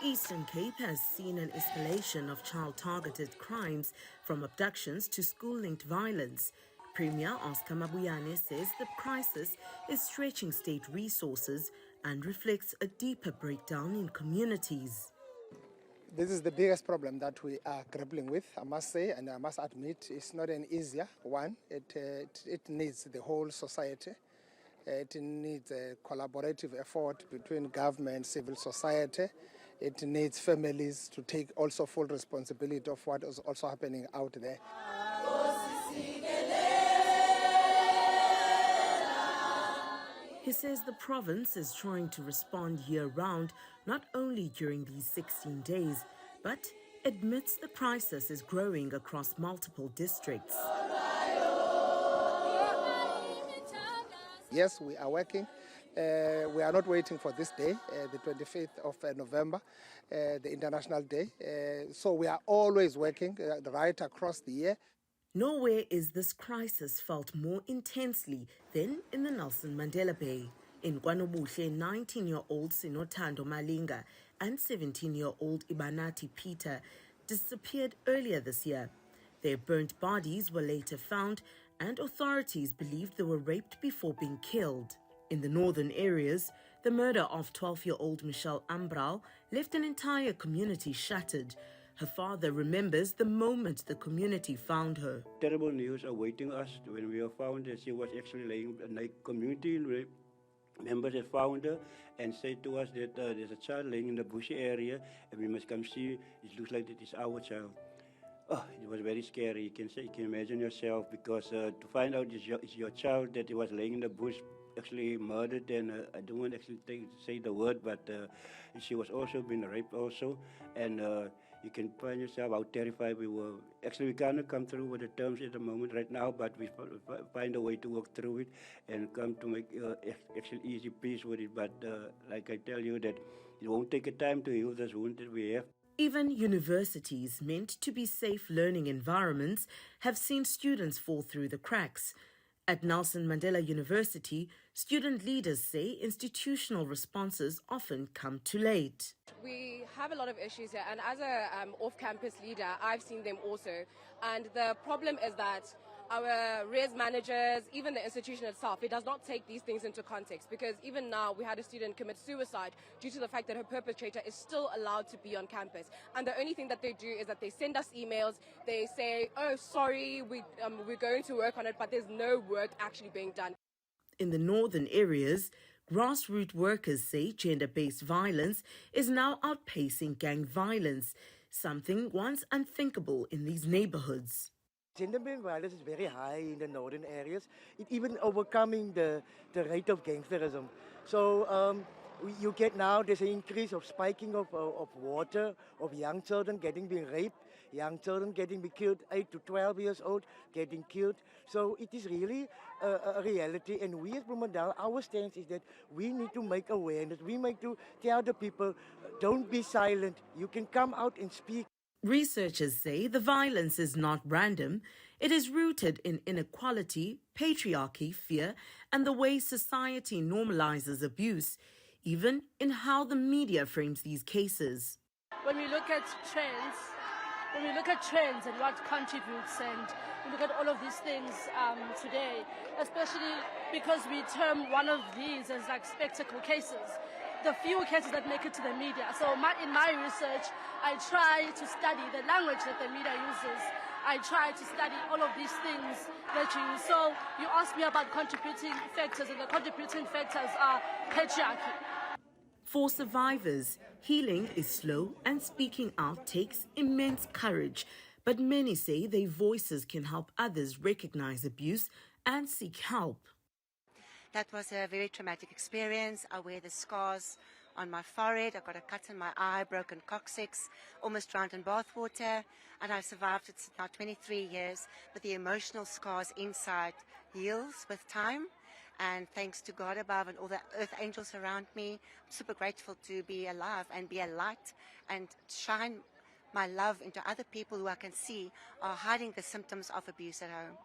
Eastern Cape has seen an escalation of child-targeted crimes, from abductions to school-linked violence. Premier Oscar Mabuyane says the crisis is stretching state resources and reflects a deeper breakdown in communities. This is the biggest problem that we are grappling with, I must say, and I must admit it's not an easier one. It needs the whole society. It needs a collaborative effort between government, civil society. It needs families to take also full responsibility of what is also happening out there. He says the province is trying to respond year-round, not only during these 16 days, but admits the crisis is growing across multiple districts. Yes, we are working. We are not waiting for this day, the 25th of November, the International Day. So we are always working right across the year. Nowhere is this crisis felt more intensely than in the Nelson Mandela Bay. In KwaNobuhle, 19-year-old Sinothando Malinga and 17-year-old Ibanati Peter disappeared earlier this year. Their burnt bodies were later found, and authorities believed they were raped before being killed. In the northern areas, the murder of 12-year-old Michelle Ambral left an entire community shattered. Her father remembers the moment the community found her. Terrible news awaiting us when we were found that she was actually laying in a community. Members had found her and said to us that there's a child laying in the bushy area and we must come see. It looks like it is our child. Oh, it was very scary. You can imagine yourself, because to find out it's your child that was laying in the bush, actually murdered, and I don't want to actually say the word, but she was also being raped also, and you can find yourself how terrified we were. Actually, we cannot come through with the terms at the moment right now, but we find a way to work through it and come to make actually easy peace with it. But like I tell you, that it won't take a time to heal this wound that we have. Even universities meant to be safe learning environments have seen students fall through the cracks. At Nelson Mandela University, student leaders say institutional responses often come too late. We have a lot of issues here, and as a off-campus leader, I've seen them also. And the problem is that our res managers, even the institution itself, it does not take these things into context, because even now we had a student commit suicide due to the fact that her perpetrator is still allowed to be on campus. And the only thing that they do is that they send us emails, they say, oh, sorry, we're going to work on it, but there's no work actually being done. In the northern areas, grassroots workers say gender-based violence is now outpacing gang violence, something once unthinkable in these neighborhoods. Gender-based violence is very high in the northern areas. It even overcoming the rate of gangsterism. So you get now, there's an increase of spiking of water, of young children being raped, young children getting killed, 8 to 12 years old getting killed. So it is really a reality. And we as Bloemendal, our stance is that we need to make awareness. We need to tell the people, don't be silent. You can come out and speak. Researchers say the violence is not random. It is rooted in inequality, patriarchy, fear, and the way society normalizes abuse, even in how the media frames these cases. When we look at trends, and what contributes, and we look at all of these things today, especially because we term one of these as like spectacle cases, the few cases that make it to the media. So in my research, I try to study the language that the media uses. I try to study all of these things that you use. So you asked me about contributing factors, and the contributing factors are patriarchy. For survivors, healing is slow and speaking out takes immense courage. But many say their voices can help others recognize abuse and seek help. That was a very traumatic experience. I wear the scars on my forehead. I got a cut in my eye, broken coccyx, almost drowned in bathwater, and I've survived it now 23 years. But the emotional scars inside heals with time. And thanks to God above and all the earth angels around me, I'm super grateful to be alive and be a light and shine my love into other people who I can see are hiding the symptoms of abuse at home.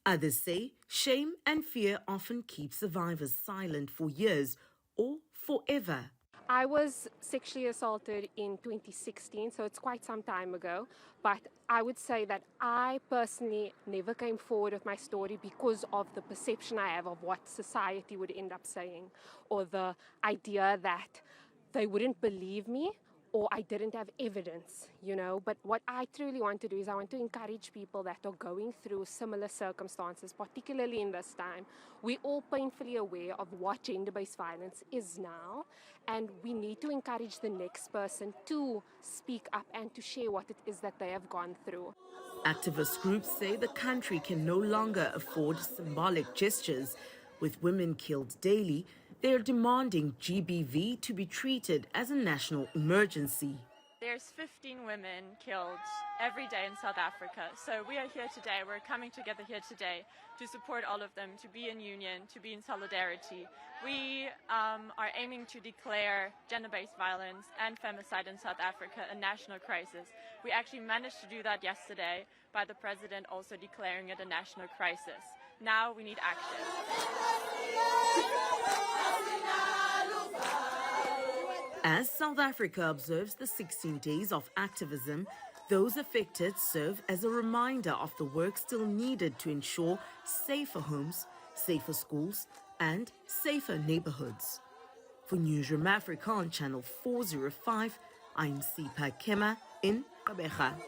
Others say shame and fear often keep survivors silent for years or forever. I was sexually assaulted in 2016, so it's quite some time ago. But I would say that I personally never came forward with my story because of the perception I have of what society would end up saying, or the idea that they wouldn't believe me or I didn't have evidence, you know. But what I truly want to do is I want to encourage people that are going through similar circumstances, particularly in this time. We're all painfully aware of what gender-based violence is now, and we need to encourage the next person to speak up and to share what it is that they have gone through. Activist groups say the country can no longer afford symbolic gestures. With women killed daily, they are demanding GBV to be treated as a national emergency. There's 15 women killed every day in South Africa. So we are here today, we're coming together here today to support all of them, to be in union, to be in solidarity. We are aiming to declare gender-based violence and femicide in South Africa a national crisis. We actually managed to do that yesterday by the president also declaring it a national crisis. Now we need action. As South Africa observes the 16 days of activism, those affected serve as a reminder of the work still needed to ensure safer homes, safer schools, and safer neighborhoods. For Newzroom Afrika on Channel 405, I'm Sipha Kema in Gqeberha.